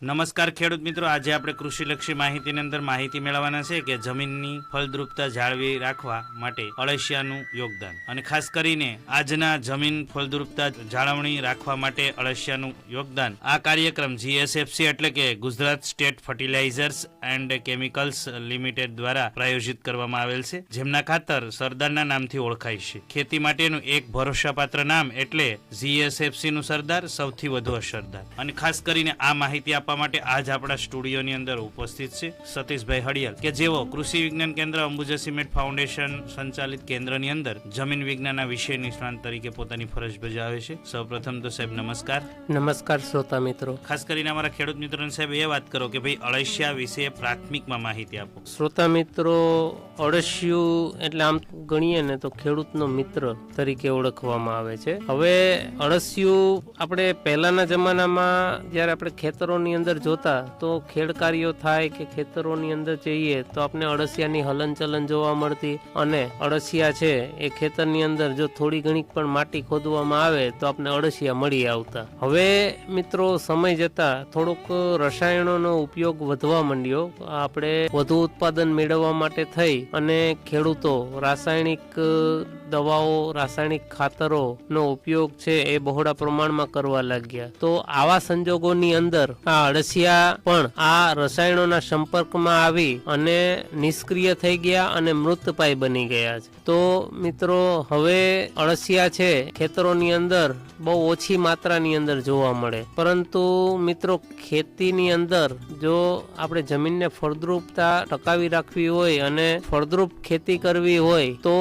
નમસ્કાર ખેડૂત મિત્રો, આજે આપણે કૃષિલક્ષી માહિતીની અંદર માહિતી મેળવવાના છે કે જમીનની ફળદ્રુપતા જાળવી રાખવા માટે અળસિયાનું યોગદાન, અને ખાસ કરીને આજના જમીન ફળદ્રુપતા જાળવણી રાખવા માટે અળસિયાનું યોગદાન આ કાર્યક્રમ GSFC એટલે કે Gujarat state fertilizers and chemicals limited દ્વારા પ્રાયોજિત કરવામાં આવેલ છે, જેમના ખાતર સરદારના નામથી ઓળખાય છે. ખેતી માટેનું એક ભરોસાપાત્ર નામ એટલે GSFC નું સરદાર, સૌથી વધુ અસરદાર. અને ખાસ કરીને આ માહિતી માટે આજ આપણા સ્ટુડિયોની અંદર ઉપસ્થિત છે સતીશભાઈ હડિયાલ, કે જેઓ કૃષિ વિજ્ઞાન કેન્દ્ર અંબુજા સિમેન્ટ ફાઉન્ડેશન સંચાલિત કેન્દ્રની અંદર જમીન વિજ્ઞાનના વિષય નિષ્ણાંત તરીકે પોતાની ફરજ બજાવે છે. સૌપ્રથમ તો સાહેબ નમસ્કાર. નમસ્કાર શ્રોતા મિત્રો. ખાસ કરીને અમારા ખેડૂત મિત્રોને સાહેબ એ વાત કરો કે ભાઈ અળસિયા વિશે પ્રાથમિકમાં માહિતી આપો. શ્રોતા મિત્રો, અળસિયું એટલે આમ ગણીએ ને તો ખેડૂતનો મિત્ર તરીકે ઓળખવામાં આવે છે. હવે અળસિયું આપણે પહેલાના જમાનામાં જ્યારે આપણે ખેતરોની અંદર જોતા તો ખેડ કાર્યો થાય કે ખેતરોની અંદર જઈએ તો આપણે અળસિયાની હલનચલન જોવા મળતી, અને અળસિયા છે એ ખેતરની અંદર જો થોડી ઘણી પણ માટી ખોદવામાં આવે તો આપણે અળસિયા મળી આવતા. હવે મિત્રો સમય જતા થોડોક રસાયણોનો ઉપયોગ વધવા માંડ્યો. આપણે વધુ ઉત્પાદન મેળવવા માટે થઈ અને ખેડૂતો રાસાયણિક દવાઓ, રાસાયણિક ખાતરો નો ઉપયોગ છે એ બહોળા પ્રમાણમાં કરવા લાગ્યા. તો આવા સંજોગોની અંદર આ અળસિયા પણ આ રસાયણોના સંપર્કમાં આવી અને નિષ્ક્રિય થઈ ગયા અને મૃતપાય બની ગયા છે. તો મિત્રો હવે અળસિયા છે ખેતરોની અંદર બહુ ઓછી માત્રાની અંદર જોવા મળે, પરંતુ મિત્રો ખેતીની અંદર જો આપણે જમીનને ફળદ્રુપતા ટકાવી રાખવી હોય અને ફળદ્રુપ ખેતી કરવી હોય તો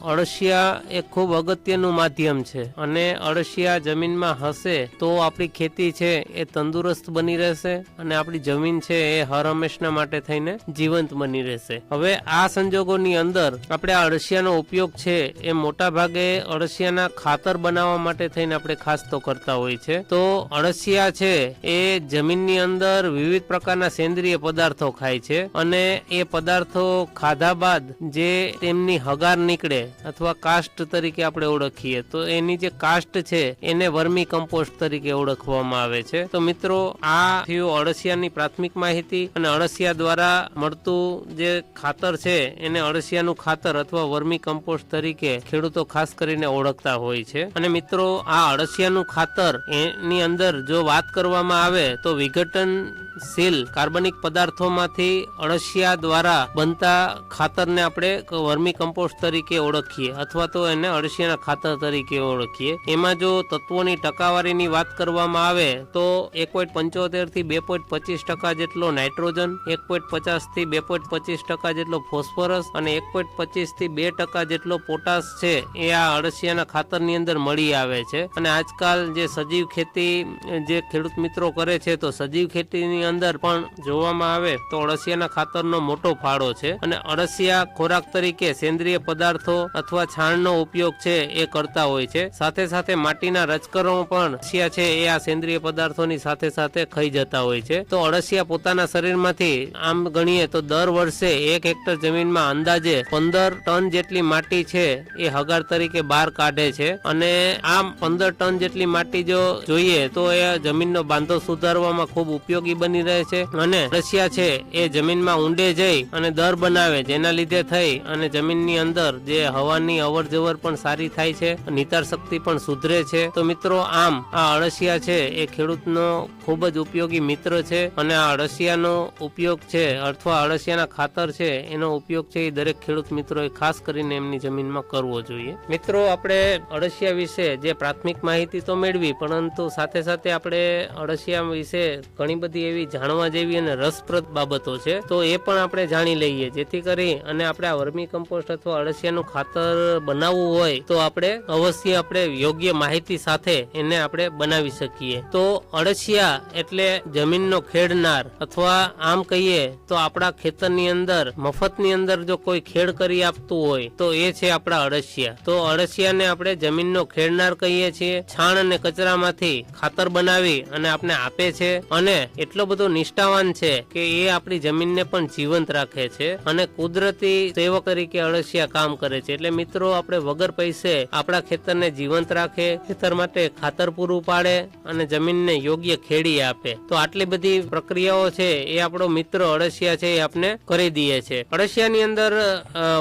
અળસિયા એ ખૂબ અગત્યનું માધ્યમ છે. અને અળસિયા જમીનમાં હશે તો આપણી ખેતી છે એ તંદુરસ્ત બની રહેશે અને આપણી જમીન છે એ હર હંમેશના માટે થઈને જીવંત બની રહેશે. હવે આ સંજોગોની અંદર આપણે આ અળસિયાનો ઉપયોગ છે એ મોટા ભાગે અળસિયાના ખાતર બનાવવા માટે થઈને આપણે ખાસ તો કરતા હોય છે. તો અળસિયા છે એ જમીનની અંદર વિવિધ પ્રકારના સેન્દ્રિય પદાર્થો ખાય છે, અને એ પદાર્થો ખાધા બાદ જે તેમની હગાર નીકળે અથવા કાસ્ટ તરીકે આપણે ઓળખીએ તો એની જે કાસ્ટ છે એને વર્મી કમ્પોસ્ટ તરીકે ઓળખવામાં આવે છે. તો મિત્રો આ થયું અળસિયાની પ્રાથમિક માહિતી, અને અળસિયા દ્વારા મળતું જે ખાતર છે એને અળસિયાનું ખાતર અથવા વર્મી કમ્પોસ્ટ તરીકે ખેડૂતો ખાસ કરીને ઓળખતા હોય છે. અને મિત્રો આ અળસિયાનું ખાતર એની અંદર જો વાત કરવામાં આવે તો વિઘટનશીલ કાર્બનિક પદાર્થોમાંથી અળસિયા દ્વારા બનતા ખાતરને આપણે વર્મી કમ્પોસ્ટ તરીકે ઓળખીએ અથવા તો એને અળસિયાના ખાતર તરીકે ઓળખીએ. એમાં જો તત્વોની ટકાવારીની વાત કરવામાં આવે તો 1.75 થી 2.25% જેટલો નાઇટ્રોજન, 1.50 થી 2.25% જેટલો ફોસ્ફરસ અને 1.25 થી 2% જેટલો પોટાશ છે એ આ અળસિયાના ખાતરની અંદર મળી આવે છે. અને આજકાલ જે સજીવ ખેતી જે ખેડૂત મિત્રો કરે છે તો સજીવ ખેતીની અંદર પણ જોવામાં આવે તો અળસિયાના ખાતરનો મોટો ફાળો છે. અને અળસિયા ખોરાક તરીકે સેન્દ્રિય પદાર્થો અથવા છાણનો ઉપયોગ છે એ કરતા હોય છે. સાથે સાથે માટીના રજકરો પણ અળસિયા છે એ આ સેન્દ્રિય પદાર્થોની સાથે સાથે ખાઈ જતા હોય છે. તો અળસિયા પોતાના શરીરમાંથી આમ ગણીએ તો દર વર્ષે 1 હેક્ટર જમીનમાં અંદાજે 15 ટન જેટલી માટી છે એ હગાર તરીકે બહાર કાઢે છે. અને આમ 15 ટન જેટલી માટી જો જોઈએ તો એ જમીનનો બાંધો સુધારવામાં ખૂબ ઉપયોગી બની રહે છે. અને અળસિયા છે એ જમીનમાં ઊંડે જઈ અને દર બનાવે, જેના લીધે થઈ અને જમીનની અંદર જે હવાની અવર જવર પણ સારી થાય છે, નિતાર શક્તિ પણ સુધરે છે. તો મિત્રો આમ આ અળસિયા છે એ ખેડૂતનો ખૂબ જ ઉપયોગી મિત્ર છે. અને આ અળસિયાનો ઉપયોગ છે અથવા અળસિયાના ખાતર છે એનો ઉપયોગ છે એ દરેક ખેડૂત મિત્રોએ ખાસ કરીને એમની જમીનમાં કરવો જોઈએ. મિત્રો આપણે અળસિયા વિશે જે પ્રાથમિક માહિતી તો મેળવી, પરંતુ સાથે સાથે આપણે અળસિયા વિશે ઘણી બધી એવી જાણવા જેવી અને રસપ્રદ બાબતો છે તો એ પણ આપણે જાણી લઈએ, જેથી કરી અને આપણે આ વર્મી કમ્પોસ્ટ અથવા અળસિયાનું ખાતર બનાવવું હોય તો આપણે અવશ્ય આપણે યોગ્ય માહિતી સાથે એને આપણે બનાવી શકીએ. તો અળસિયા એટલે જમીનનો ખેડનાર, અથવા આમ કહીએ તો આપણા ખેતરની અંદર મફતની અંદર જો કોઈ ખેડ કરી આપતું હોય તો એ છે આપણા અળસિયા. તો અળસિયાને આપણે જમીનનો ખેડનાર કહીએ છીએ. છાણ અને કચરામાંથી ખાતર બનાવી અને આપણે આપે છે, અને એટલો બધો નિષ્ઠાવાન છે કે એ આપણી જમીનને પણ જીવંત રાખે છે અને કુદરતી સેવક તરીકે અળસિયા કામ કરે છે. એટલે મિત્રો મિત્રો આપણે વગર પૈસે આપણા ખેતરને જીવંત રાખે, ખેતર માટે ખાતર પૂરું પાડે અને જમીનને યોગ્ય ખેડી આપે. તો આટલી બધી પ્રક્રિયાઓ છે એ આપણો મિત્ર અળસિયા છે એ આપણે કરી દઈએ છે. અળસિયાની અંદર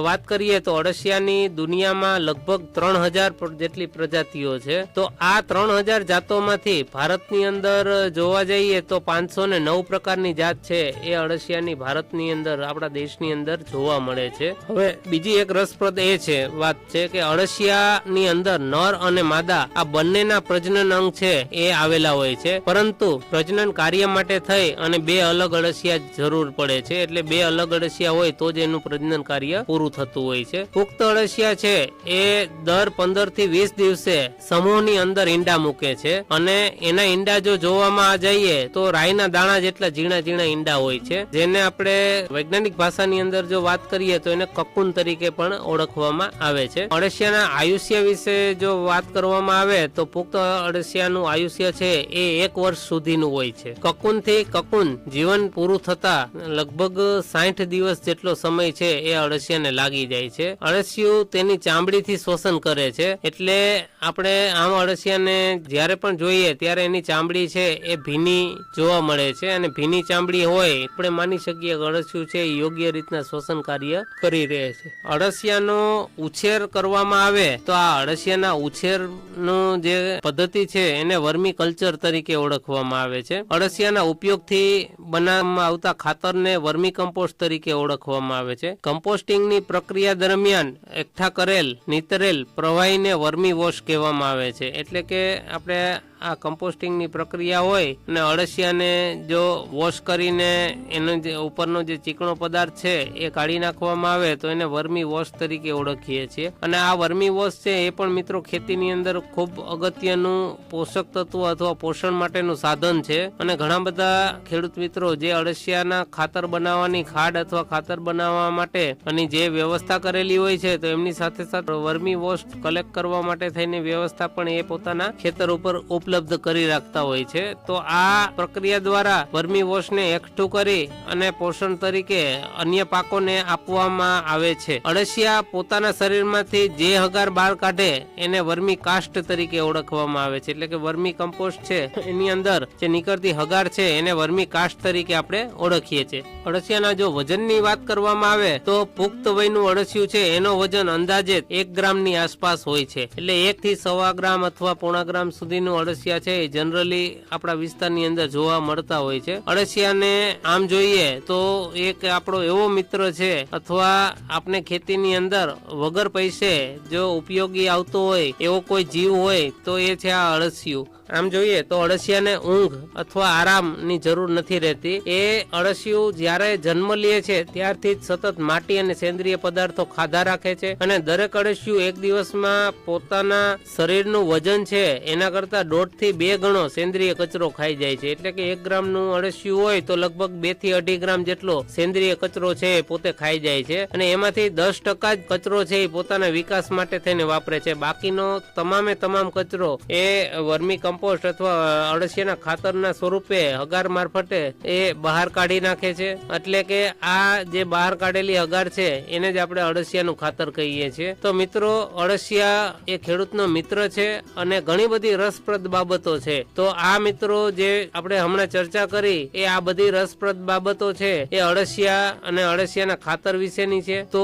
વાત કરીએ તો અળસિયાની દુનિયામાં લગભગ 3000 જેટલી પ્રજાતિઓ છે. તો આ 3000 જાતોમાંથી ભારતની અંદર જોવા જઈએ તો 509 પ્રકારની જાત છે એ અળસિયાની ભારતની અંદર આપણા દેશની અંદર જોવા મળે છે. હવે બીજી એક રસપ્રદ એ છે વાત છે કે અળસિયાની અંદર નર અને માદા આ બંનેના પ્રજનન અંગ છે એ આવેલા હોય છે, પરંતુ પ્રજનન કાર્ય માટે થઈ અને બે અલગ અળસિયા જરૂર પડે છે. એટલે બે અલગ અળસિયા હોય તો જ એનું પ્રજનન કાર્ય પૂરું થતું હોય છે. પુખ્ત અળસિયા છે એ દર 15 થી 20 દિવસે સમૂહની અંદર ઈંડા મૂકે છે અને એના ઈંડા જો જોવામાં જઈએ તો રાઈના દાણા જેટલા ઝીણા ઝીણા ઈંડા હોય છે, જેને આપણે વૈજ્ઞાનિક ભાષાની અંદર જો વાત કરીએ તો એને કકુન તરીકે પણ ઓળખવામાં આવે છે. અળસિયાના આયુષ્ય વિશે જો વાત કરવામાં આવે તો પુખ્ત અળસિયાનું આયુષ્ય છે એ 1 વર્ષ સુધીનું હોય છે. કકુન થી કકુન જીવન પૂરું થતા લગભગ 60 દિવસ જેટલો સમય છે એ અળસિયાને લાગી જાય છે. અળસિયું તેની ચામડીથી શ્વસન કરે છે, એટલે આપણે આમ અળસિયાને જ્યારે પણ જોઈએ ત્યારે એની ચામડી છે એ ભીની જોવા મળે છે અને ભીની ચામડી હોય આપણે માની શકીએ કે અળસિયું છે એ યોગ્ય રીતના શ્વસન કાર્ય કરી રહે છે. અળસિયાનો ઉછેર કરવામાં આવે તો આ અળસિયાના ઉછેરનું જે પદ્ધતિ છે એને વર્મી કલ્ચર તરીકે ઓળખવામાં આવે છે. અળસિયાના ઉપયોગથી બનાવવામાં આવતા ખાતરને વર્મી કમ્પોસ્ટ તરીકે ઓળખવામાં આવે છે. કમ્પોસ્ટિંગની પ્રક્રિયા દરમિયાન એકઠા કરેલ નીતરેલ પ્રવાહીને વર્મી વોશ કહેવામાં આવે છે. એટલે કે આપણે આ કમ્પોસ્ટિંગની પ્રક્રિયા હોય અને અળસિયાને જો વોશ કરીને એનો જે ઉપરનો જે ચીકણો પદાર્થ છે એ કાઢી નાખવામાં આવે તો એને વર્મી વોશ તરીકે ઓળખીએ છીએ. અને આ વર્મી વોશ છે એ પણ મિત્રો ખેતીની અંદર ખૂબ અગત્યનું પોષક તત્વ અથવા પોષણ માટેનું સાધન છે. અને ઘણા બધા ખેડૂત મિત્રો જે અળસિયાના ખાતર બનાવવાની ખાડ અથવા ખાતર બનાવવા માટે અને જે વ્યવસ્થા કરેલી હોય છે તો એમની સાથે સાથે વર્મી વોશ કલેક્ટ કરવા માટે થઈને વ્યવસ્થા પણ એ પોતાના ખેતર ઉપર ઉપલબ્ધ કરી રાખતા હોય છે. તો આ પ્રક્રિયા દ્વારા વર્મી વોશને એકઠું કરી અને પોષણ તરીકે અન્ય પાકોને આપવામાં આવે છે. અળસિયા પોતાના શરીરમાંથી જે હગાર બહાર કાઢે એને વર્મી કાસ્ટ તરીકે ઓળખવામાં આવે છે. એટલે કે વર્મી કમ્પોસ્ટ છે એની અંદર જે નીકળતી હગાર છે એને વર્મી કાસ્ટ તરીકે આપણે ઓળખીએ છીએ. અળસિયાના જો વજનની વાત કરવામાં આવે તો પુખ્ત વયનું અળસિયું છે એનો વજન અંદાજે 1 ગ્રામની આસપાસ હોય છે. એટલે 1 થી 1.25 ગ્રામ અથવા 0.5 ગ્રામ સુધીનું અળસિયા છે એ જનરલી આપણા વિસ્તારની અંદર જોવા મળતા હોય છે. અળસિયાને આમ જોઈએ તો એક આપણો એવો મિત્ર છે અથવા આપણે ખેતીની અંદર વગર પૈસે જો ઉપયોગી આવતો હોય એવો કોઈ જીવ હોય તો એ છે આ અળસિયું. આમ જોઈએ તો અળસિયાને ઊંઘ અથવા આરામની જરૂર નથી રહેતી. એ અળસિયું જ્યારે જન્મ લે છે ત્યારથી જ સતત માટી અને સેન્દ્રિય પદાર્થો ખાધા રાખે છે અને દરેક અળસિયું એક દિવસમાં પોતાના શરીરનું વજન છે એના કરતા 1.5 થી 2 ગણો સેન્દ્રિય કચરો ખાઈ જાય છે. એટલે કે 1 ગ્રામનું અળસિયું હોય તો લગભગ 2 થી 2.5 ગ્રામ જેટલો સેન્દ્રિય કચરો છે એ પોતે ખાઈ જાય છે અને એમાંથી 10% જ કચરો છે એ પોતાના વિકાસ માટે થઈને વાપરે છે. બાકીનો તમામ કચરો એ વર્મી કમ્પોસ્ટ અથવા અળસિયાના ખાતરના સ્વરૂપે હગાર મારફતે એ બહાર કાઢી નાખે છે. એટલે કે આ જે બહાર કાઢેલી હગાર છે એને જ આપણે અળસિયાનું ખાતર કહીએ છીએ. તો મિત્રો અળસિયા એ ખેડૂતનો મિત્ર છે અને ઘણી બધી રસપ્રદ બાબતો છે. તો આ મિત્રો જે આપણે હમણાં ચર્ચા કરી એ આ બધી રસપ્રદ બાબતો છે એ અળસિયા અને અળસિયાના ખાતર વિશેની છે. તો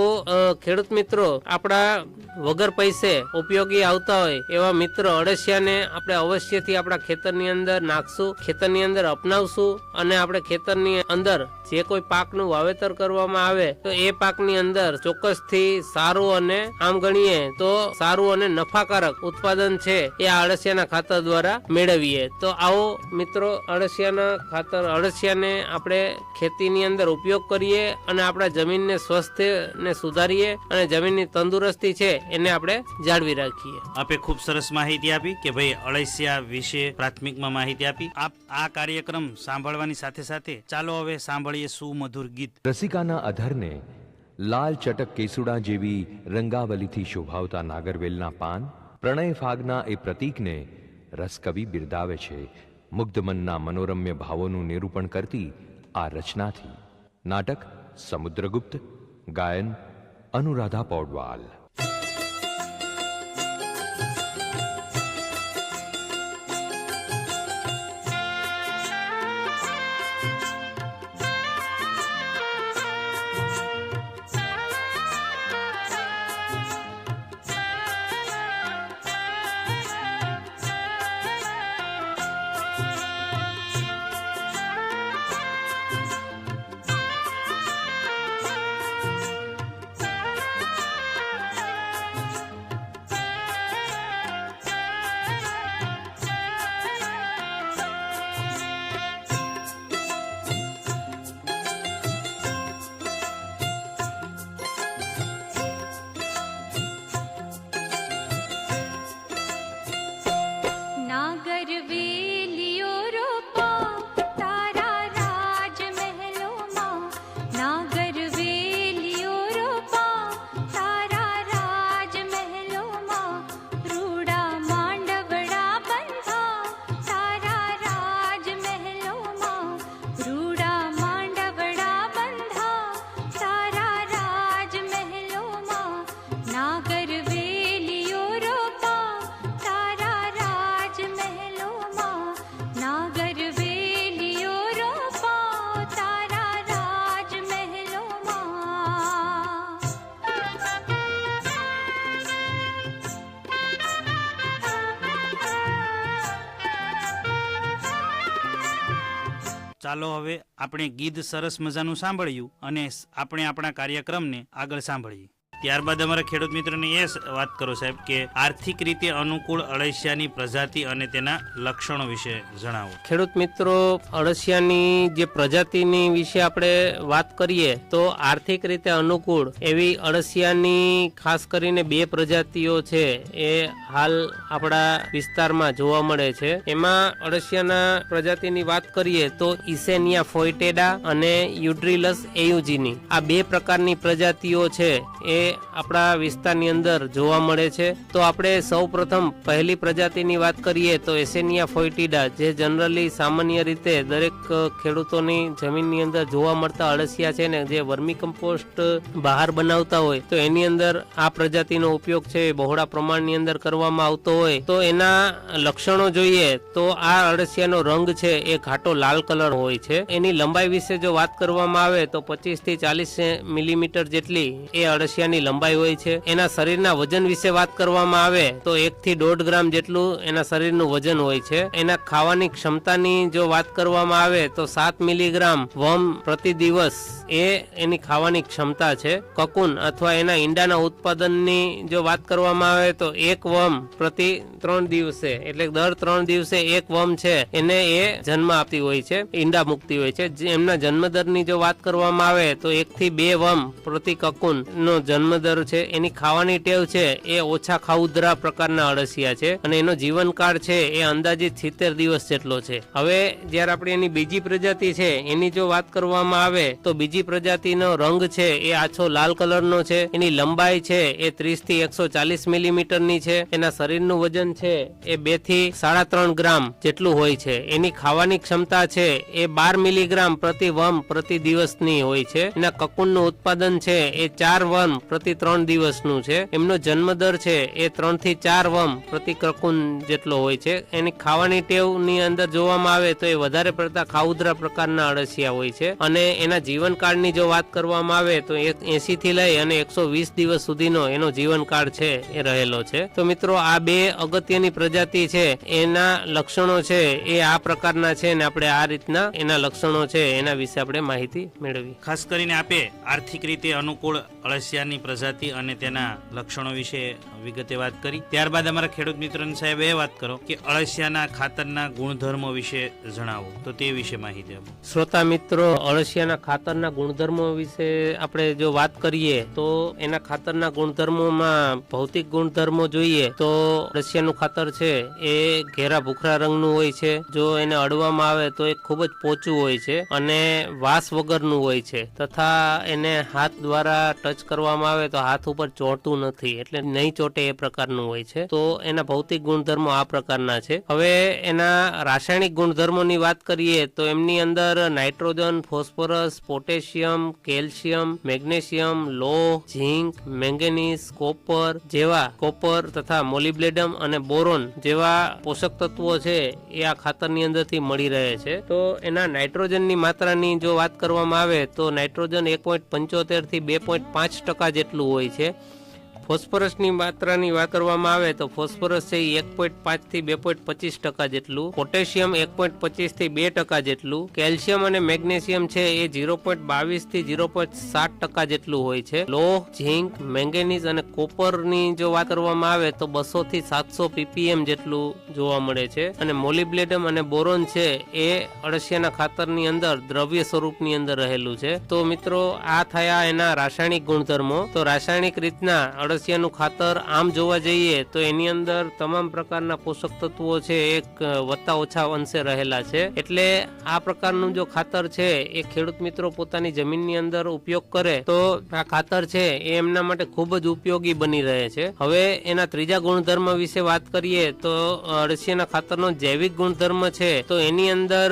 ખેડૂત મિત્રો આપણા વગર પૈસે ઉપયોગી આવતા હોય એવા મિત્ર અળસિયાને આપણે અવશ્યથી આપણા ખેતરની અંદર નાખશું, ખેતરની અંદર અપનાવશું અને આપણે ખેતરની અંદર જે કોઈ પાકનું વાવેતર કરવામાં આવે તો એ પાકની અંદર ચોક્કસથી સારું અને આમ ગણીએ તો સારું અને નફાકારક ઉત્પાદન છે એ આ અળસિયાના ખાતર દ્વારા મેળવીએ. તો આવો મિત્રો અળસિયાને આપણે ખેતીની અંદર ઉપયોગ કરીએ અને આપણા જમીનને સ્વસ્થ ને સુધારીએ અને જમીનની તંદુરસ્તી છે એને આપણે જાળવી રાખીએ. આપે ખૂબ સરસ માહિતી આપી કે ભાઈ અળસિયા વિશે પ્રાથમિકમાં માહિતી આપી. આપ આ કાર્યક્રમ સાંભળવાની સાથે સાથે ચાલો હવે સાંભળીએ સુમધુર ગીત. રસિકાના અધરને લાલ ચટક કેસુડા જેવી રંગાવલીથી શોભાવતા નાગરવેલના પાન, પ્રણય ફાગના એ પ્રતીકને રસકવિ બિરદાવે છે. મુગ્ધ મનના મનોરમ્ય ભાવોનું નિરૂપણ કરતી આ રચનાથી. નાટક સમુદ્રગુપ્ત, ગાયન અનુરાધા પૌડવાલ. ચાલો હવે આપણે ગીત સરસ મજાનું સાંભળ્યું અને આપણે આપણા કાર્યક્રમને આગળ સાંભળીએ. ત્યારબાદ અમારા ખેડૂત મિત્રોને એ વાત કરો સાહેબ કે આર્થિક રીતે અનુકૂળ અળસિયાની પ્રજાતિ અને તેના લક્ષણો વિશે જણાવો. ખેડૂત મિત્રો, અળસિયાની જે પ્રજાતિની વિશે આપણે વાત કરીએ તો આર્થિક રીતે અનુકૂળ એવી અળસિયાની ખાસ કરીને 2 પ્રજાતિઓ છે એ હાલ આપણા વિસ્તારમાં જોવા મળે છે. એમાં અળસિયાના પ્રજાતિની વાત કરીએ તો ઇસેનિયા ફોઇટેડા અને યુડ્રિલસ એયુજીની આ 2 પ્રકારની પ્રજાતિઓ છે એ આપણા વિસ્તારની અંદર જોવા મળે છે. તો આપણે સૌ પ્રથમ પહેલી પ્રજાતિની વાત કરીએ તો એસેનિયા ફોઇટિડા, જે જનરલી સામાન્ય રીતે દરેક ખેડૂતોની જમીનની અંદર જોવા મળતા અળસિયા છે ને, જે વર્મી કમ્પોસ્ટ બહાર બનાવતા હોય તો એની અંદર આ પ્રજાતિનો ઉપયોગ છે એ બહોળા પ્રમાણની અંદર કરવામાં આવતો હોય. તો એના લક્ષણો જોઈએ તો આ અળસિયાનો રંગ છે એ ઘાટો લાલ કલર હોય છે. એની લંબાઈ વિશે જો વાત કરવામાં આવે તો 25 થી 40 મિલીમીટર જેટલી એ અળસિયાની લંબાઈ હોય છે. એના શરીરના વજન વિશે વાત કરવામાં આવે તો 1 થી 1.5 ગ્રામ જેટલું એના શરીરનું વજન હોય છે. એના ખાવાની ક્ષમતાની જો વાત કરવામાં આવે તો 7 મિલીગ્રામ વર્મ પ્રતિ દિવસ એ એની ખાવાની ક્ષમતા છે. કકુન અથવા એના ઈંડાના ઉત્પાદનની જો વાત કરવામાં આવે તો 1 વર્મ પ્રતિ 3 દિવસે, એટલે દર 3 દિવસે 1 વર્મ છે એને એ જન્મ આપતી હોય છે, ઈંડા મૂકતી હોય છે. એમના જન્મદરની જો વાત કરવામાં આવે તો 1 થી 2 વર્મ પ્રતિ કકુન નો જન્મદર છે. એની ખાવાની ટેવ છે એ ઓછા ખાઉદરા પ્રકારના અળસિયા છે અને એનો જીવનકાળ છે એ અંદાજિત 70 દિવસ જેટલો છે. હવે જ્યારે આપણે એની બીજી પ્રજાતિ છે એની જો વાત કરવામાં આવે તો બીજી પ્રજાતિનો રંગ છે એ આછો લાલ કલરનો છે. એની લંબાઈ છે એ 30 થી 140 મિલીમીટરની છે. એના શરીરનું વજન છે એ 2 થી 3.5 ગ્રામ જેટલું હોય છે. એની ખાવાની ક્ષમતા છે એ 12 મિલીગ્રામ પ્રતિ વર્મ પ્રતિ દિવસની હોય છે. એના કકુનનું ઉત્પાદન છે એ 4 વર્મ પ્રતિ 3 દિવસનું છે. એમનો જન્મદર છે એ 3 થી 4 વર્મ પ્રતિ કકુન જેટલો હોય છે. એની ખાવાની ટેવની અંદર જોવામાં આવે તો એ વધારે પડતા ખાઉદરા પ્રકારના અળસિયા હોય છે અને એના જીવનકાળની જો વાત કરવામાં આવે તો 80 થી લઈ અને 120 દિવસ સુધીનો એનો જીવનકાળ છે એ રહેલો છે. તો મિત્રો, આ 2 અગત્યની પ્રજાતિ છે એના લક્ષણો છે એ આ પ્રકારના છે ને આપણે આ રીતના એના લક્ષણો છે એના વિશે આપણે માહિતી મેળવી. ખાસ કરીને આપે આર્થિક રીતે અનુકૂળ અળસિયાની પ્રજાતિ અને તેના લક્ષણો વિશે વિગતે વાત કરી. ત્યારબાદ અમારા ખેડૂત મિત્રોને સાહેબ એ વાત કરો કે અળસિયાના ખાતરના ગુણધર્મો વિશે જણાવો, તો તે વિશે માહિતી આપો. શ્રોતા મિત્રો, અળસિયાના ખાતરના ગુણધર્મો વિશે આપણે જો વાત કરીએ તો એના ખાતરના ગુણધર્મોમાં ભૌતિક ગુણધર્મો જોઈએ તો અળસિયાનું ખાતર છે એ ઘેરા ભૂખરા રંગનું હોય છે. જો એને અડવામાં આવે તો એ ખૂબ જ પોચું હોય છે અને વાસ વગરનું હોય છે તથા એને હાથ દ્વારા ટચ કરવામાં આવે તો હાથ ઉપર ચોંટતું નથી, એટલે નહીં ચોટે એ પ્રકારનું હોય છે. તો એના ભૌતિક ગુણધર્મો આ પ્રકારના છે. હવે એના રાસાયણિક ગુણધર્મોની વાત કરીએ તો એમની અંદર nitrogen, phosphorus, potassium, calcium, magnesium, લોહ, ઝીંક, મેંગેનીઝ, કોપર તથા મોલિબ્લેડમ અને બોરોન જેવા પોષક તત્વો છે એ આ ખાતરની અંદરથી મળી રહે છે. તો એના નાઇટ્રોજનની માત્રાની જો વાત કરવામાં આવે તો નાઇટ્રોજન 1.75 થી 2.5% જેટલું હોય છે. ફોસ્ફરસની માત્રાની વાત કરવામાં આવે તો ફોસ્ફરસ છે 1.5 થી 2.25% જેટલું, પોટેશિયમ 1.25 થી 2% જેટલું, કેલ્શિયમ અને મેગ્નેશિયમ છે એ 0.22 થી 0.7% જેટલું હોય છે. લોહ, ઝીંક, મેંગેનીઝ અને કોપરની જો વાત કરવામાં આવે તો 200 થી 700 ppm જેટલું જોવા મળે છે. અને મોલિબ્લેડમ અને બોરોન છે એ અળસિયાના ખાતરની અંદર દ્રવ્ય સ્વરૂપની અંદર રહેલું છે. તો મિત્રો, આ થયા એના રાસાયણિક ગુણધર્મો. તો રાસાયણિક રીતના અળસિયાનું ખાતર આમ જોવા જઈએ તો એની અંદર તમામ પ્રકારના પોષક તત્વો છે એક વત્તા ઓછા અંશે રહેલા છે. એટલે આ પ્રકારનું જો ખાતર છે એ ખેડૂત મિત્રો પોતાની જમીનની અંદર ઉપયોગ કરે તો આ ખાતર છે એ એમના માટે ખૂબ જ ઉપયોગી બની રહે છે. હવે એના ત્રીજા ગુણધર્મ વિશે વાત કરીએ તો અળસિયાના ખાતરનો જૈવિક ગુણધર્મ છે. તો એની અંદર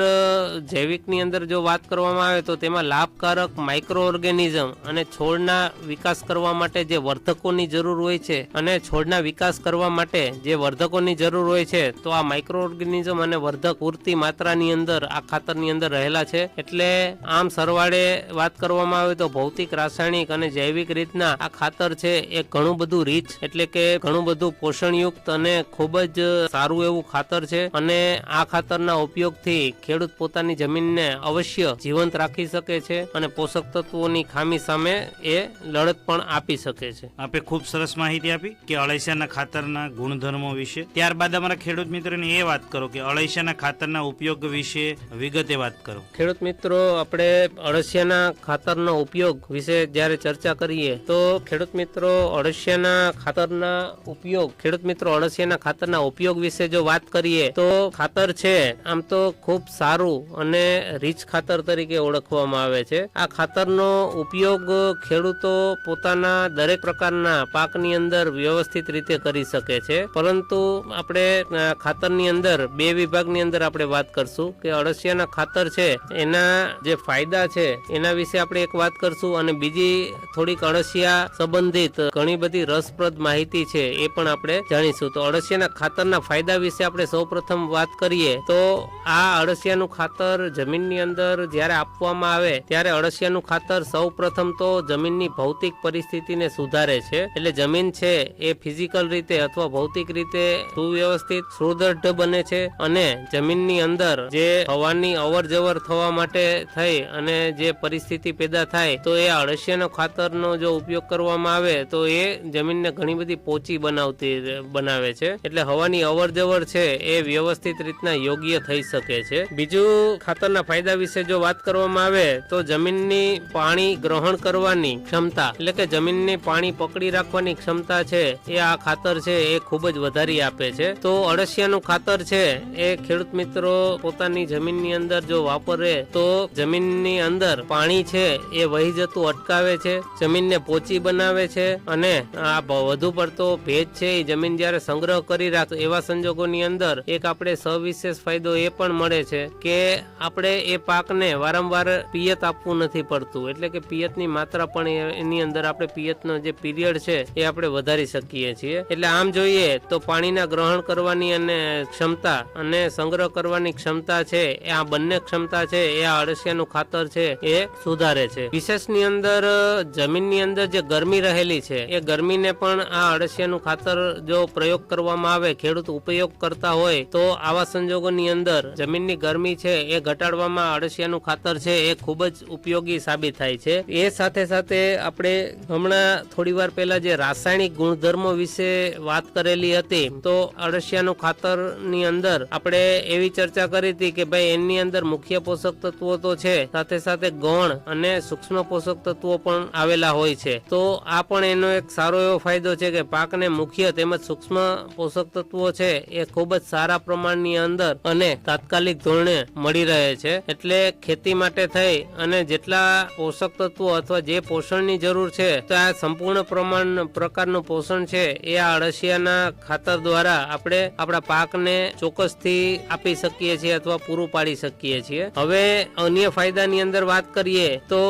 જૈવિકની અંદર જો વાત કરવામાં આવે તો તેમાં લાભકારક માઇક્રો ઓર્ગેનિઝમ અને છોડના વિકાસ કરવા માટે જે વર્ધકોની જરૂર હોય છે અને છોડના વિકાસ કરવા માટે જે વર્ધકોની જરૂર હોય છે, તો આ માઇક્રો ઓર્ગેનિઝમ અને વર્ધક પૂરતી માત્રાની અંદર આ ખાતરની અંદર રહેલા છે. એટલે આમ સરવાળે વાત કરવામાં આવે તો ભૌતિક, રાસાયણિક અને જૈવિક રીતના આ ખાતર છે એ ઘણું બધું રીચ એટલે કે ઘણું બધું પોષણયુક્ત અને ખૂબ જ સારું એવું ખાતર છે. અને આ ખાતરના ઉપયોગથી ખેડૂત પોતાની જમીનને અવશ્ય જીવંત રાખી શકે છે અને પોષક તત્વોની ખામી સામે એ લડત પણ આપી શકે છે. આપે ખૂબ સરસ માહિતી આપી કે અળસિયાના ખાતરના ગુણધર્મો વિશે. ત્યારબાદ અમારા ખેડૂત મિત્રોને એ વાત કરો કે અળસિયાના ખાતરના ઉપયોગ વિશે વિગતે વાત કરો. ખેડૂત મિત્રો, આપણે અળસિયાના ખાતરનો ઉપયોગ વિશે જ્યારે ચર્ચા કરીએ તો ખેડૂત મિત્રો અળસિયાના ખાતરના ઉપયોગ વિશે જો વાત કરીએ તો ખાતર છે આમ તો ખૂબ સારું અને રીચ ખાતર તરીકે ઓળખવામાં આવે છે. આ ખાતરનો ઉપયોગ ખેડૂતો પોતાના દરેક પ્રકારના પાકની અંદર વ્યવસ્થિત રીતે કરી શકે છે. પરંતુ આપણે ખાતરની અંદર બે વિભાગની અંદર આપણે વાત કરશું કે અળસિયાના ખાતર છે એના જે ફાયદા છે એના વિશે આપણે એક વાત કરશું અને બીજી થોડીક અળસિયા સંબંધિત ઘણી બધી રસપ્રદ માહિતી છે એ પણ આપણે જાણીશું. તો અળસિયાના ખાતરના ફાયદા વિશે આપણે સૌપ્રથમ વાત કરીએ તો આ અળસિયાનું ખાતર જમીનની અંદર જ્યારે આપવામાં આવે ત્યારે અળસિયાનું ખાતર સૌપ્રથમ તો જમીનની ભૌતિક પરિસ્થિતિને સુધારે છે. એટલે જમીન છે એ ફિઝિકલ રીતે અથવા ભૌતિક રીતે સુવ્યવસ્થિત, સુદૃઢ બને છે અને જમીનની અંદર જે હવાની અવર જવર થવા માટે થઈ અને જે પરિસ્થિતિ પેદા થાય તો એ અળસિયાનો ખાતરનો જો ઉપયોગ કરવામાં આવે તો એ જમીનને ઘણી બધી પોચી બનાવે છે. એટલે હવાની અવર જવર છે એ વ્યવસ્થિત રીતના યોગ્ય થઈ શકે છે. બીજું ખાતરના ફાયદા વિશે જો વાત કરવામાં આવે તો જમીનની પાણી ગ્રહણ કરવાની ક્ષમતા એટલે કે જમીનની પાણી પકડી રાખવાની ક્ષમતા છે એ આ ખાતર છે એ ખૂબ જ વધારી આપે છે. તો અળસિયાનું ખાતર છે એ ખેડૂત મિત્રો પોતાની જમીનની અંદર જો વાપરે તો જમીનની અંદર પાણી છે એ વહી જતું અટકાવે છે, જમીનને પોચી બનાવે છે અને આ વધુ પડતો ભેજ છે એ જમીન જ્યારે સંગ્રહ કરી રાખે એવા સંજોગોની અંદર એક આપણે સવિશેષ ફાયદો એ પણ મળે છે કે આપણે એ પાકને વારંવાર પિયત આપવું નથી પડતું. એટલે કે પિયતની માત્રા પણ એની અંદર આપણે પિયતનો જે પીરિયડ છે એ આપણે વધારી શકીએ છીએ. એટલે આમ જોઈએ તો પાણીના ગ્રહણ કરવાની અને ક્ષમતા અને સંગ્રહ કરવાની ક્ષમતા છે એ આ બંને ક્ષમતા છે એ આ અળસિયાનું ખાતર છે એ સુધારે છે. વિશેષની અંદર જમીનની અંદર જે ગરમી રહેલી છે એ ગરમીને પણ આ અળસિયાનું ખાતર જો પ્રયોગ કરવામાં આવે, ખેડૂત ઉપયોગ કરતા હોય તો આવા સંજોગોની અંદર જમીનની ગરમી છે એ ઘટાડવામાં અળસિયાનું ખાતર છે એ ખૂબ જ ઉપયોગી સાબિત થાય છે. એ સાથે સાથે આપણે હમણાં થોડી વાર પહેલા જે રાસાયણિક ગુણધર્મો વિશે વાત કરેલી હતી તો અળસિયાનું ખાતરની અંદર આપણે એવી ચર્ચા કરી હતી કે ભાઈ એની અંદર મુખ્ય પોષક તત્વો તો છે, સાથે સાથે ગૌણ અને સૂક્ષ્મ પોષક તત્વો પણ આવેલા હોય છે. તો આ પણ એનો એક સારો એવો ફાયદો છે કે પાકને મુખ્ય તેમજ સૂક્ષ્મ પોષક તત્વો છે એ ખૂબ જ સારા પ્રમાણની અંદર અને તાત્કાલિક ધોરણે મળી રહે છે. એટલે ખેતી માટે થઈ અને જેટલા પોષક તત્વો અથવા જે પોષણની જરૂર છે તો આ સંપૂર્ણ પ્રકારનું પોષણ છે એ આ અળસિયાના ખાતર દ્વારા આપણે આપણા પાકને ચોક્કસથી આપી શકીએ છીએ અથવા પૂરું પાડી શકીએ છીએ. હવે અન્ય ફાયદાની અંદર વાત કરીએ તો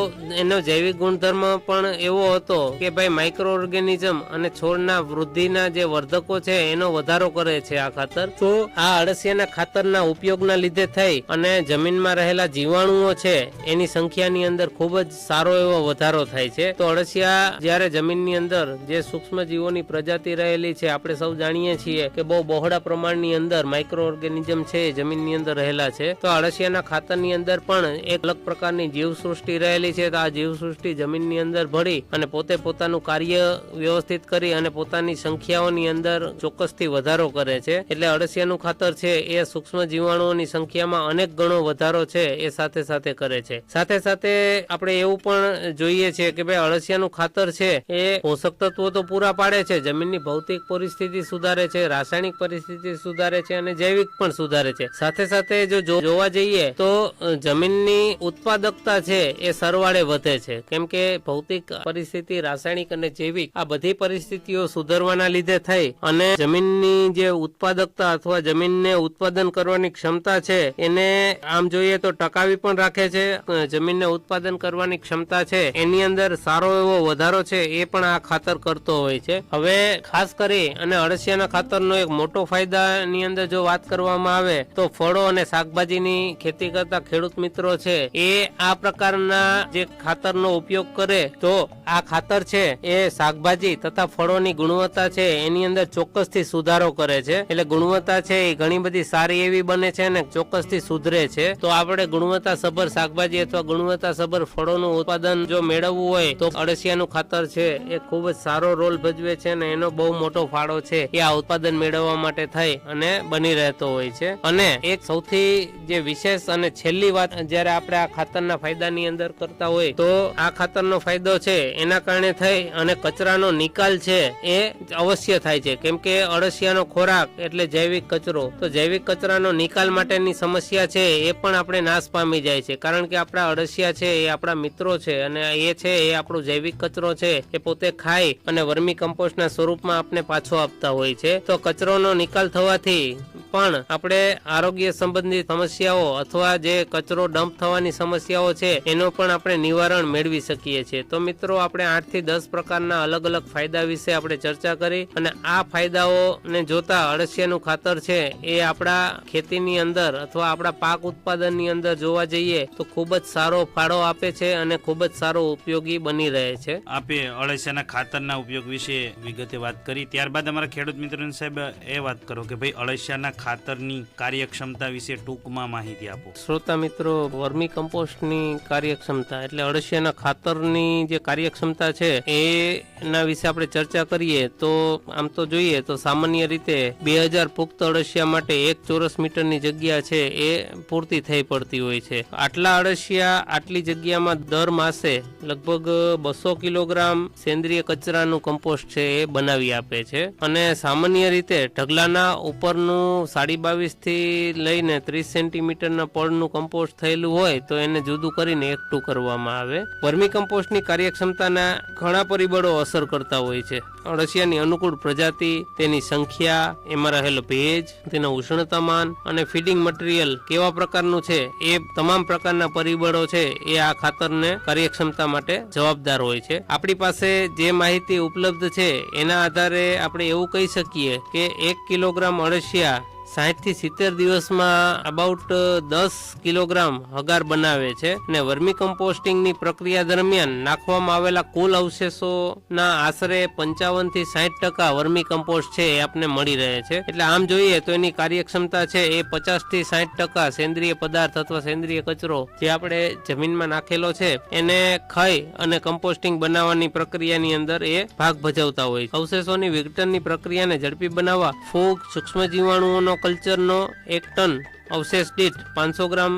એનો જૈવિક ગુણધર્મ પણ એવો હતો કે ભાઈ માઇક્રો ઓર્ગેનિઝમ અને છોડના વૃદ્ધિના જે વર્ધકો છે એનો વધારો કરે છે આ ખાતર. તો આ અળસિયાના ખાતરના ઉપયોગના લીધે થઈ અને જમીનમાં રહેલા જીવાણુઓ છે એની સંખ્યાની અંદર ખૂબ જ સારો એવો વધારો થાય છે. તો અળસિયા જ્યારે જમીનની અંદર જે સૂક્ષ્મ જીવોની પ્રજાતિ રહેલી છે, આપણે સૌ જાણીએ છીએ કે બહુ બહોળા પ્રમાણની અંદર માઇક્રો ઓર્ગેનિઝમ છે જમીનની અંદર રહેલા છે. તો અળસિયાના ખાતરની અંદર પણ એક અલગ પ્રકારની જીવસૃષ્ટિ રહેલી છે. તો આ જીવસૃષ્ટિ જમીનની અંદર ભળી અને પોતે પોતાનું કાર્ય વ્યવસ્થિત કરી અને પોતાની સંખ્યાઓની અંદર ચોક્કસથી વધારો કરે છે. એટલે અળસિયાનું ખાતર છે એ સૂક્ષ્મ જીવાણુઓની સંખ્યામાં અનેક ગણો વધારો છે એ સાથે સાથે કરે છે. સાથે સાથે આપણે એવું પણ જોઈએ છીએ કે ભાઈ અળસિયાનું ખાતર છે એ પોષક તત્વો તો પૂરા પાડે છે, જમીનની ભૌતિક પરિસ્થિતિ સુધારે છે, રાસાયણિક પરિસ્થિતિ સુધારે છે અને જૈવિક પણ સુધારે છે. સાથે સાથે જો જોવા જઈએ તો જમીનની ઉત્પાદકતા છે એ સરવાળે વધે છે. કેમ કે ભૌતિક પરિસ્થિતિ, રાસાયણિક અને જૈવિક આ બધી પરિસ્થિતિઓ સુધારવાના લીધે થઈ અને જમીનની જે ઉત્પાદકતા અથવા જમીનને ઉત્પાદન કરવાની ક્ષમતા છે એને આમ જોઈએ તો ટકાવી પણ રાખે છે. જમીનને ઉત્પાદન કરવાની ક્ષમતા છે એની અંદર સારો એવો વધારો છે એ પણ આ ખાતર ખાતર કરતો હોય છે. હવે ખાસ કરી અને અળસિયાના ખાતરનો એક મોટો ફાયદાની અંદર જો વાત કરવામાં આવે તો ફળો અને શાકભાજીની ખેતી કરતા ખેડૂત મિત્રો છે એ આ પ્રકારના જે ખાતરનો ઉપયોગ કરે તો આ ખાતર છે એ શાકભાજી તથા ફળોની ગુણવત્તા છે એની અંદર ચોક્કસથી સુધારો કરે છે. એટલે ગુણવત્તા છે એ ઘણી બધી સારી એવી બને છે અને ચોક્કસથી સુધરે છે. તો આપણે ગુણવત્તા સભર શાકભાજી અથવા ગુણવત્તા સભર ફળોનું ઉત્પાદન જો મેળવવું હોય તો અળસિયાનું ખાતર છે એ ખૂબ જ સારો રોલ ભજવે છે અને એનો બહુ મોટો ફાળો છે એ આ ઉત્પાદન મેળવવા માટે થઈ અને બની રહેતો હોય છે. અને એક સૌથી જે વિશેષ અને છેલ્લી વાત જયારે આપણે આ ખાતરના ફાયદાની અંદર કરતા હોય તો આ ખાતરનો ફાયદો છે એના કારણે થઈ અને કચરાનો નિકાલ છે એ અવશ્ય થાય છે. કેમ કે અળસિયાનો ખોરાક એટલે જૈવિક કચરો, તો જૈવિક કચરાનો નિકાલ માટેની સમસ્યા છે એ પણ આપણે નાશ પામી જાય છે. કારણ કે આપણા અળસિયા છે એ આપણા મિત્રો છે અને એ છે એ આપણો જૈવિક કચરો છે એ પોતે ખાઈ અને વર્મી કમ્પોસ્ટના સ્વરૂપમાં આપણે પાછો આપતા હોય છે. તો કચરોનો નિકાલ થવાથી પણ આપણે આરોગ્ય સંબંધિત સમસ્યાઓ અથવા જે કચરો ડમ્પ થવાની સમસ્યાઓ છે એનો પણ આપણે નિવારણ મેળવી શકીએ છીએ. તો મિત્રો આપણે 8 થી 10 પ્રકારના અલગ અલગ ફાયદા વિશે આપણે ચર્ચા કરી અને આ ફાયદાઓને જોતા અળસિયાનું ખાતર છે એ આપણા ખેતીની અંદર અથવા આપણા પાક ઉત્પાદનની અંદર જોવા જઈએ તો ખૂબ જ સારો ફાળો આપે છે અને ખૂબ જ સારો ઉપયોગી બની રહે છે. આપે અળસિયાના ખાતરના ઉપયોગ વિશે વિગતે વાત કરી. ત્યારબાદ અમારા ખેડૂત મિત્રોને સાહેબ એ વાત કરો કે ભાઈ અળસિયાના ખાતરની કાર્યક્ષમતા વિશે ટૂંકમાં માહિતી આપો. શ્રોતા મિત્રો, વર્મી કમ્પોસ્ટની કાર્યક્ષમતા એટલે અળસિયાના ખાતરની જે કાર્યક્ષમતા છે એના વિશે આપણે ચર્ચા કરીએ તો આમ તો જોઈએ તો સામાન્ય રીતે 2000 પુખ્ત અળસિયા માટે 1 ચોરસ મીટરની જગ્યા છે એ પૂરતી થઈ પડતી હોય છે. આટલા અળસિયા આટલી જગ્યામાં દર માસે લગભગ 200 કિલોગ્રામ સેન્દ્રિય કચરાનું કમ્પોસ્ટ છે એ બનાવી આપે છે. અને સામાન્ય રીતે ઢગલાના ઉપરનું 22.5 થી લઈને 30 સેન્ટીમીટરના પડનું કમ્પોસ્ટ થયેલું હોય તો એને જુદું કરીને એકઠું કરવામાં આવે. વર્મી કમ્પોસ્ટની કાર્યક્ષમતાના ઘણા પરિબળો અસર કરતા હોય છે. અળસિયાની અનુકૂળ પ્રજાતિ, તેની સંખ્યા, એમાં રહેલો ભેજ, તેનું ઉષ્ણતામાન અને ફીડિંગ મટીરિયલ કેવા પ્રકારનું છે એ તમામ પ્રકારના પરિબળો છે એ આ ખાતરને કાર્યક્ષમતા માટે જવાબદાર હોય છે. આપણી પાસે જે માહિતી ઉપલબ્ધ છે એના આધારે આપણે એવું કહી શકીએ કે 1 કિલોગ્રામ અળસિયા 60 થી 70 દિવસમાં અબાઉટ 10 કિલોગ્રામ હગાર બનાવે છે અને વર્મી કમ્પોસ્ટિંગની પ્રક્રિયા દરમિયાન નાખવામાં આવેલા કુલ અવશેષોના આશરે 55 થી 60% વર્મી કમ્પોસ્ટ છે એ આપને મળી રહે છે. એટલે આમ જોઈએ તો એની કાર્યક્ષમતા છે એ 50 થી 60% સેન્દ્રિય પદાર્થ અથવા સેન્દ્રિય કચરો જે આપણે જમીનમાં નાખેલો છે એને ખાઈ અને કમ્પોસ્ટિંગ બનાવવાની પ્રક્રિયાની અંદર એ ભાગ ભજવતા હોય છે. અવશેષોની વિઘટનની પ્રક્રિયાને ઝડપી બનાવવા ફૂગ, સૂક્ષ્મ જીવાણુઓનો કલ્ચરનો 1 ટન અવશેષ દીઠ 500 ગ્રામ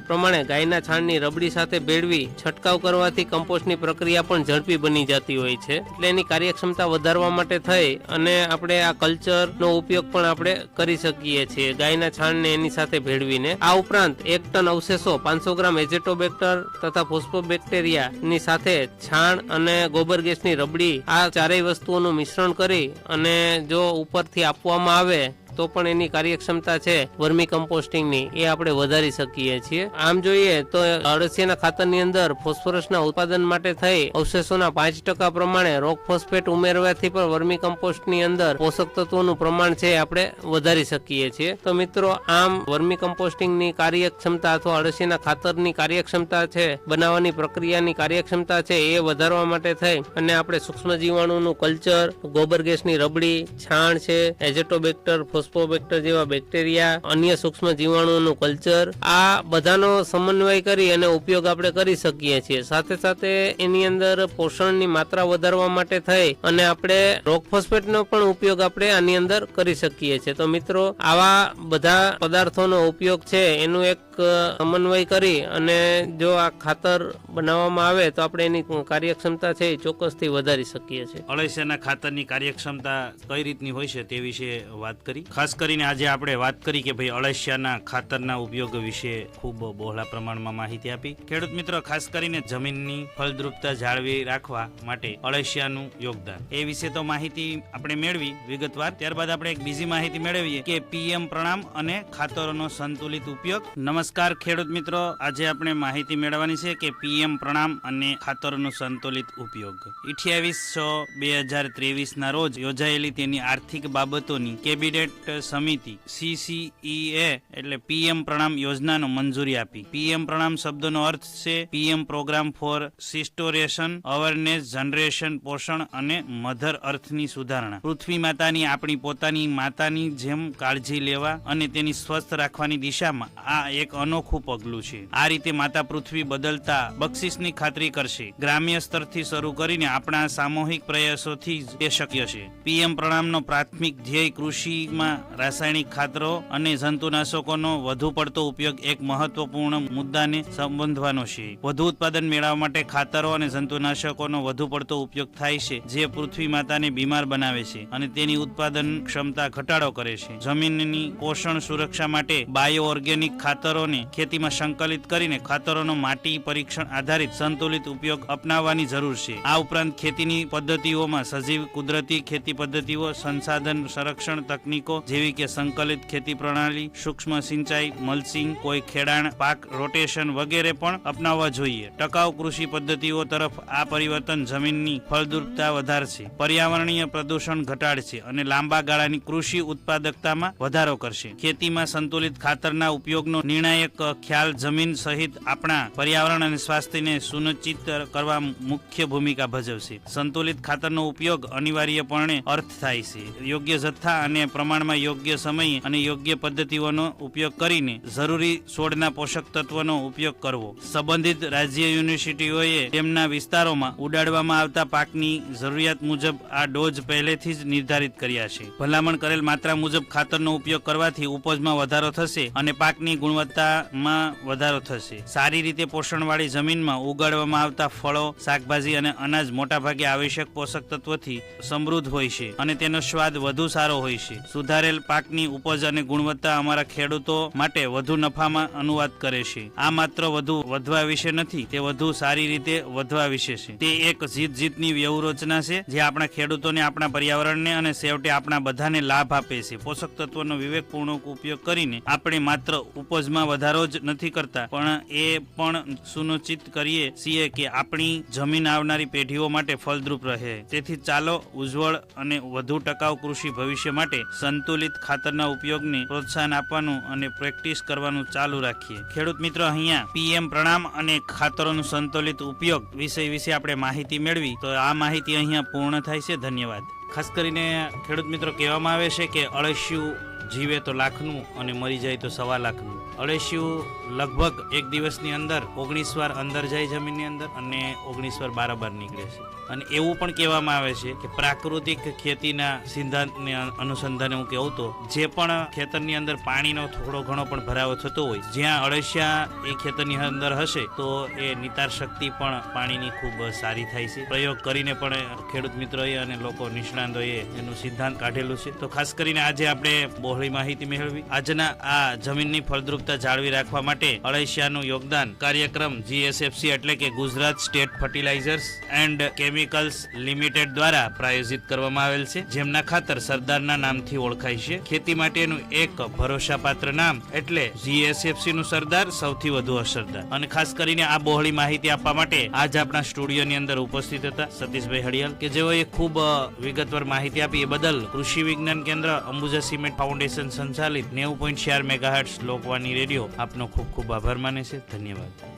પ્રમાણે ગાયના છાણની રબડી સાથે ભેળવી છંટકાવ કરવાથી કમ્પોસ્ટની પ્રક્રિયા પણ ઝડપી બની જતી હોય છે. એટલે એની કાર્યક્ષમતા વધારવા માટે થઈ અને આપણે આ કલ્ચરનો ઉપયોગ પણ આપણે કરી શકીએ છીએ ગાયના છાણને એની સાથે ભેળવીને. આ ઉપરાંત 1 ટન અવશેષો 500 ગ્રામ એઝેટોબેક્ટર તથા ફોસ્ફોબેક્ટેરિયાની સાથે છાણ અને ગોબર ગેસની રબડી આ ચારેય વસ્તુઓનું મિશ્રણ કરી અને જો ઉપરથી આપવામાં આવે તો પણ એની કાર્યક્ષમતા છે વર્મી કમ્પોસ્ટિંગની એ આપણે વધારી શકીએ છીએ. આમ જોઈએ તો અળસિયાના ખાતરની અંદર ફોસ્ફરસના ઉત્પાદન માટે થઈ અવશેષોના 5% પ્રમાણે રોક ફોસ્ફેટ ઉમેરવાથી પણ વર્મી કમ્પોસ્ટની અંદર પોષક તત્વોનું પ્રમાણ છે આપણે વધારી શકીએ છીએ. તો મિત્રો, આમ વર્મી કમ્પોસ્ટિંગની કાર્યક્ષમતા અથવા અળસિયાના ખાતરની કાર્યક્ષમતા છે બનાવવાની પ્રક્રિયાની કાર્યક્ષમતા છે એ વધારવા માટે થઈ અને આપણે સૂક્ષ્મ જીવાણુનું કલ્ચર, ગોબર ગેસની રબડી, છાણ છે, એઝેટોબેક્ટર, ફોસ્ફોબેક્ટર જેવા બેક્ટેરિયા, અન્ય સૂક્ષ્મ જીવાણુઓનું કલ્ચર, આ બધાનો સમન્વય કરી અને ઉપયોગ આપણે કરી શકીએ છીએ. સાથે સાથે એની અંદર પોષણની માત્રા વધારવા માટે થઈ અને આપણે રોક ફોસ્ફેટનો પણ ઉપયોગ આપણે આની અંદર કરી શકીએ છીએ. તો મિત્રો, આવા બધા પદાર્થોનો ઉપયોગ છે એનું એક સમન્વય કરી અને જો આ ખાતર બનાવવામાં આવે તો આપણે એની કાર્યક્ષમતા છે એ ચોક્કસથી વધારી શકીએ છીએ. અળસિયાના ખાતરની કાર્યક્ષમતા કઈ રીતની હોય છે તે વિશે વાત કરી. ખાસ કરીને આજે આપણે વાત કરી કે ભાઈ અળસિયાના ખાતરના ઉપયોગ વિશે ખૂબ બહોળા પ્રમાણમાં માહિતી આપી. ખેડૂત મિત્રો, ખાસ કરીને જમીનની ફળદ્રુપતા જાળવી રાખવા માટે અળસિયાનું યોગદાન એ વિશે તો માહિતી આપણે મેળવી વિગતવાર. ત્યારબાદ આપણે એક બીજી માહિતી મેળવીએ કે PM પ્રણામ અને ખાતરોનો સંતુલિત ઉપયોગ. નમસ્કાર નમસ્કાર ખેડૂત મિત્રો, આજે આપણે માહિતી મેળવવાની છે કે પીએમ પ્રણામ અને ખાતરોનો સંતુલિત ઉપયોગ. 28/6/2023 ના રોજ યોજાયેલી તેની આર્થિક બાબતોની કેબિનેટ સમિતિ CCEA એટલે પીએમ પ્રણામ યોજનાનો મંજૂરી આપી. પીએમ પ્રણામ શબ્દનો અર્થ છે PM programme for restoration, awareness generation, પોષણ અને મધર અર્થની સુધારણા. પૃથ્વી માતાની આપણી પોતાની માતાની જેમ કાળજી લેવા અને તેની સ્વસ્થ રાખવાની દિશામાં આ એક અનોખું પગલું છે. આ રીતે માતા પૃથ્વી બદલતા બક્ષિસની ખાતરી કરશે. ગ્રામ્ય સ્તરથી શરૂ કરીને આપણા સામૂહિક પ્રયાસોથી જ તે શક્ય છે. પીએમ પ્રણામનો પ્રાથમિક ધ્યેય કૃષિમાં રાસાયણિક ખાતરો અને જંતુનાશકોનો વધુ પડતો ઉપયોગ એક મહત્વપૂર્ણ મુદ્દાને સંબોધવાનો છે. વધુ ઉત્પાદન મેળવવા માટે ખાતરો અને જંતુનાશકોનો વધુ પડતો ઉપયોગ થાય છે, જે પૃથ્વી માતાને બીમાર બનાવે છે અને તેની ઉત્પાદન ક્ષમતા ઘટાડો કરે છે. જમીનની પોષણ સુરક્ષા માટે બાયો ઓર્ગેનિક ખાતરોને ખેતીમાં સંકલિત કરીને ખાતરોનો માટી પરીક્ષણ આધારિત સંતુલિત ઉપયોગ અપનાવવાની જરૂર છે. આ ઉપરાંત ખેતીની પદ્ધતિઓમાં સજીવ કુદરતી ખેતી પદ્ધતિઓ, સંસાધન સંરક્ષણ તકનીકો જેવી કે સંકલિત ખેતી પ્રણાલી, સૂક્ષ્મ સિંચાઈ, મલ્ચિંગ, કોઈ ખેડાણ પાક રોટેશન વગેરે પણ અપનાવવા જોઈએ. ટકાઉ કૃષિ પદ્ધતિઓ તરફ આ પરિવર્તન જમીનની ફળદ્રુપતા વધારશે, પર્યાવરણીય પ્રદૂષણ ઘટાડશે અને લાંબા ગાળાની કૃષિ ઉત્પાદકતામાં વધારો કરશે. ખેતીમાં સંતુલિત ખાતરના ઉપયોગનો નિર્ણાયક ખ્યાલ જમીન સહિત આપણા પર્યાવરણ અને સ્વાસ્થ્યને સુનિશ્ચિત કરવા મુખ્ય ભૂમિકા ભજવશે. સંતુલિત ખાતરનો ઉપયોગ અનિવાર્યપણે અર્થ થાય છે યોગ્ય જથ્થા અને પ્રમાણમાં, યોગ્ય સમયે અને યોગ્ય પદ્ધતિઓનો ઉપયોગ કરીને જરૂરી છોડના પોષક તત્વોનો ઉપયોગ કરવો. સંબંધિત રાજ્ય યુનિવર્સિટીઓએ તેમના વિસ્તારોમાં ઉડાડવામાં આવતા પાકની જરૂરિયાત મુજબ આ ડોઝ પહેલેથી જ નિર્ધારિત કર્યા છે. ભલામણ કરેલ માત્રા મુજબ ખાતરનો ઉપયોગ કરવાથી ઉપજમાં વધારો થશે અને પાકની ગુણવત્તામાં વધારો થશે. સારી રીતે પોષણવાળી જમીનમાં ઉગાડવામાં આવતા ફળો, શાકભાજી અને અનાજ મોટાભાગે આવશ્યક પોષક તત્વોથી સમૃદ્ધ હોય છે અને તેનો સ્વાદ વધુ સારો હોય છે. સુધારેલ પાકની ઉપજ અને ગુણવત્તા અમારા ખેડૂતો માટે વધુ નફામાં અનુવાદ કરે છે. આ માત્ર વધુ વધવા વિશે નથી, તે વધુ સારી રીતે વધવા વિશે છે. તે એક જીત-જીતની વ્યૂહરચના છે જે આપણા ખેડૂતોને, આપણા પર્યાવરણને અને છેવટે આપણા બધાને લાભ આપે છે. પોષક તત્વોનો વિવેકપૂર્ણ ઉપયોગ કરીને આપણે માત્ર ઉપજમાં વધારો જ નથી કરતા, પણ એ પણ સુનિશ્ચિત કરીએ છીએ કે આપણી જમીન આવનારી પેઢીઓ માટે ફળદ્રુપ રહે. તેથી ચાલો ઉજ્જવળ અને વધુ ટકાઉ કૃષિ ભવિષ્ય માટે સંતુલિત ખાતરના ઉપયોગને પ્રોત્સાહન આપવાનું અને પ્રેક્ટિસ કરવાનું ચાલુ રાખીએ. ખેડૂત મિત્રો, અહીંયા પીએમ પ્રણામ અને ખાતરોનું સંતુલિત ઉપયોગ વિશે આપણે માહિતી મેળવી, તો આ માહિતી અહીંયા પૂર્ણ થાય છે. ધન્યવાદ. ખાસ કરીને ખેડૂત મિત્રો, કહેવામાં આવે છે કે અળસિયું જીવે તો લાખનું અને મરી જાય તો 1.25 લાખનું. અળસિયું લગભગ એક દિવસની અંદર 19 વાર અંદર જાય જમીનની અંદર અને 19 વાર બારોબાર નીકળે છે. અને એવું પણ કહેવામાં આવે છે કે પ્રાકૃતિક ખેતીના સિદ્ધાંતને અનુસંધાને હું કહું તો જે પણ ખેતરની અંદર પાણીનો થોડો ઘણો પણ ભરાવો થતો હોય, જ્યાં અળસિયા એ ખેતરની અંદર હશે તો એ નિતાર શક્તિ પણ પાણીની ખૂબ સારી થાય છે. પ્રયોગ કરીને પણ ખેડૂત મિત્રોએ અને લોકો નિષ્ણાંતોએ એનું સિદ્ધાંત કાઢેલું છે. તો ખાસ કરીને આજે આપણે બહોળી માહિતી મેળવી. આજના આ જમીનની ફળદ્રુપતા જાળવી રાખવા માટે અળસિયાનું યોગદાન કાર્યક્રમ GSFC એટલે કે Gujarat state fertilizers and chemicals limited દ્વારા પ્રાયોજિત કરવામાં આવેલ છે, જેમના ખાતર સરદારના નામથી ઓળખાય છે. ખેતી માટેનું એક ભરોસાપાત્ર નામ એટલે GSFC નું સરદાર સૌથી વધુ અસરદાર. અને ખાસ કરીને આ બહોળી માહિતી આપવા માટે આજ આપણા સ્ટુડિયોની અંદર ઉપસ્થિત હતા સતીશભાઈ હડિયાલ, કે જેઓએ ખૂબ વિગતવાર માહિતી આપી. એ બદલ કૃષિ વિજ્ઞાન કેન્દ્ર અંબુજા સિમેન્ટ ફાઉન્ડેશન સંચાલિત 90.4 મેગાહર્ટ્ઝ લોકવાણી રેડિયો આપનો ખૂબ ખૂબ આભાર માને છે. ધન્યવાદ.